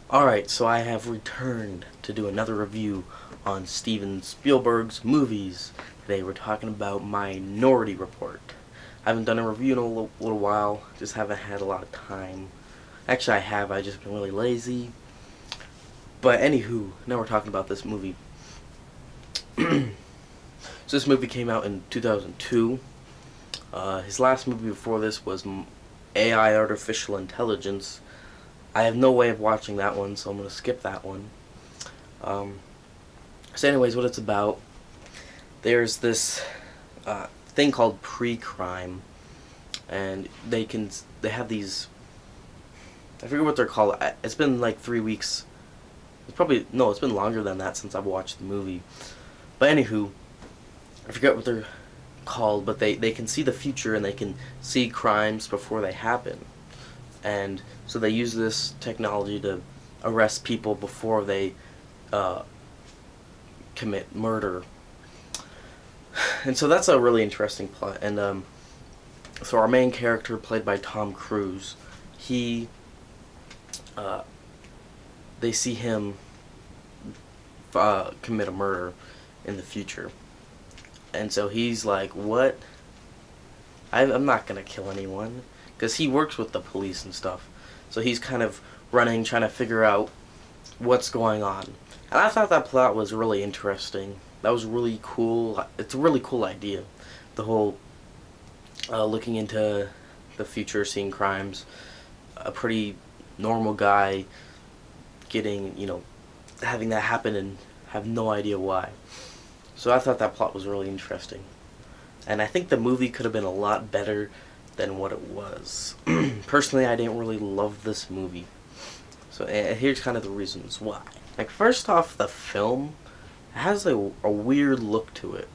Alright, so I have returned to do another review on Steven Spielberg's movies. Today we're talking about Minority Report. I haven't done a review in a little while, just haven't had a lot of time. Actually, I have, I just been really lazy. But anywho, now we're talking about this movie. So this movie came out in 2002. His last movie before this was AI Artificial Intelligence. I have no way of watching that one, so I'm going to skip that one. So anyways, what it's about, there's this thing called pre-crime, and they have these, I forget what they're called. It's been like 3 weeks. It's been longer than that since I've watched the movie. But anywho, I forget what they're called, but they can see the future and they can see crimes before they happen. And so they use this technology to arrest people before they commit murder. And so that's a really interesting plot. And so our main character, played by Tom Cruise, they see him commit a murder in the future. And so he's like, what? I'm not going to kill anyone. Because he works with the police and stuff. So he's kind of running, trying to figure out what's going on. And I thought that plot was really interesting. That was really cool. It's a really cool idea. The whole looking into the future, seeing crimes. A pretty normal guy getting, having that happen and have no idea why. So I thought that plot was really interesting. And I think the movie could have been a lot better than what it was. Personally, I didn't really love this movie. So here's kind of the reasons why. Like, first off, the film has a weird look to it.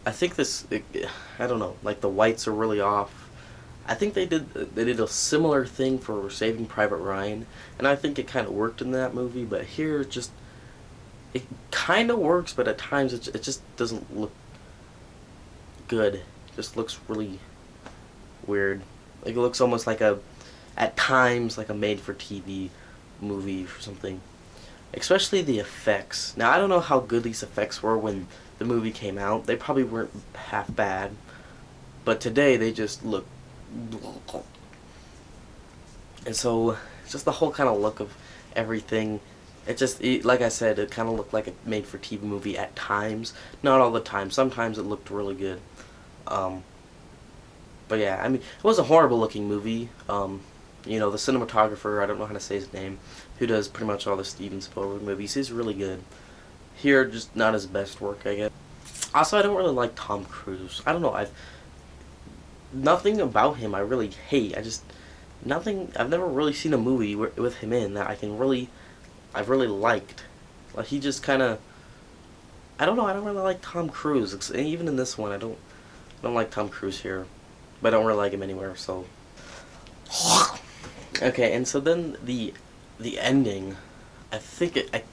I think I don't know, like the whites are really off. I think they did a similar thing for Saving Private Ryan, and I think it kind of worked in that movie, but here it kind of works, but at times it just doesn't look good. It just looks really weird. Like, it looks almost like at times, like a made-for-TV movie or something. Especially the effects. Now, I don't know how good these effects were when the movie came out. They probably weren't half bad. But today, they just look... And so, just the whole kind of look of everything, like I said, it kind of looked like a made-for-TV movie at times. Not all the time. Sometimes it looked really good. But yeah, I mean, it was a horrible looking movie. The cinematographer, I don't know how to say his name, who does pretty much all the Steven Spielberg movies, he's really good. Here, just not his best work, I guess. Also, I don't really like Tom Cruise. I don't know, nothing about him I really hate. I've never really seen a movie with him in that I've really liked. Like, he just kind of, I don't know, I don't really like Tom Cruise. Even in this one, I don't like Tom Cruise here. But I don't really like him anywhere, so... Okay, and so then the ending, I think it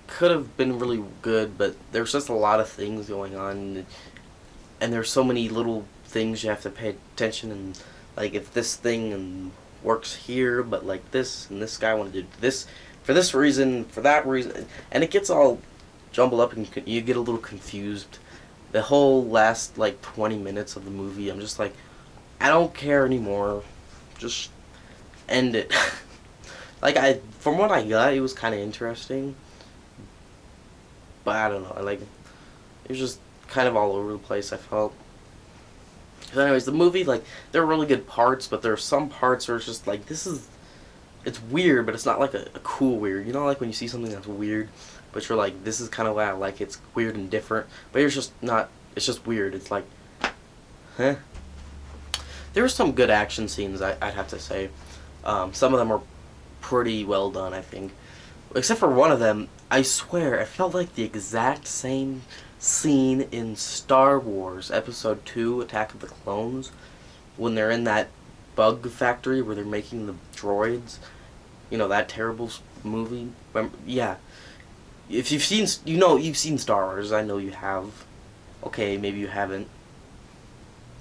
could have been really good, but there's just a lot of things going on, and there's so many little things you have to pay attention, and like, if this thing works here, but like this, and this guy wanted to do this for this reason, for that reason, and it gets all jumbled up, and you get a little confused. The whole last, like, 20 minutes of the movie, I'm just like, I don't care anymore. Just end it. From what I got, it was kind of interesting. But I don't know, it was just kind of all over the place, I felt. So anyways, the movie, like, there are really good parts, but there are some parts where it's just like, it's weird, but it's not like a cool weird. You know, like when you see something that's weird, but you're like, this is kind of why I like it. It's weird and different, but it's just weird. It's like, huh? There were some good action scenes, I'd have to say. Some of them were pretty well done, I think. Except for one of them, I swear, it felt like the exact same scene in Star Wars Episode 2, Attack of the Clones, when they're in that bug factory where they're making the droids. You know, that terrible movie? Yeah. If you've seen, you've seen Star Wars. I know you have. Okay, maybe you haven't.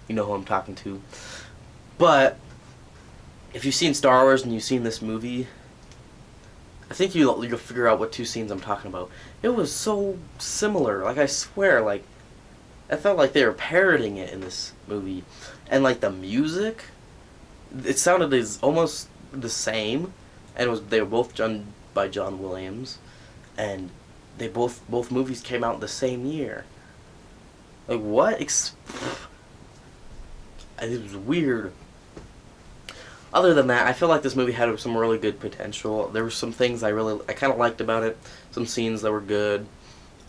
You know who I'm talking to. But if you've seen Star Wars and you've seen this movie, I think you'll figure out what two scenes I'm talking about. It was so similar. Like I swear, like I felt like they were parroting it in this movie, and like the music, it sounded as almost the same, and they were both done by John Williams, and they both movies came out the same year. Like what? It was weird. Other than that, I feel like this movie had some really good potential. There were some things I kind of liked about it. Some scenes that were good.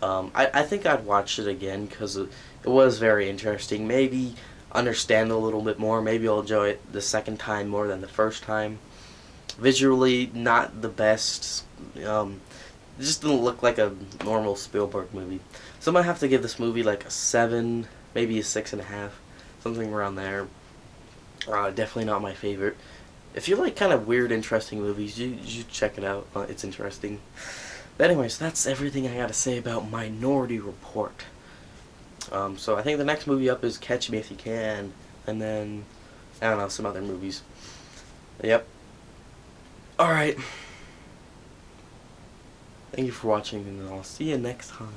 I think I'd watch it again because it was very interesting. Maybe understand a little bit more. Maybe I'll enjoy it the second time more than the first time. Visually, not the best. It just didn't look like a normal Spielberg movie. So I'm gonna have to give this movie like a 7, maybe a 6.5, something around there. Definitely not my favorite. If you like kind of weird, interesting movies, you should check it out. It's interesting. But anyways, that's everything I gotta say about Minority Report. So I think the next movie up is Catch Me If You Can, and then I don't know, some other movies. Yep. Alright. Thank you for watching, and I'll see you next time.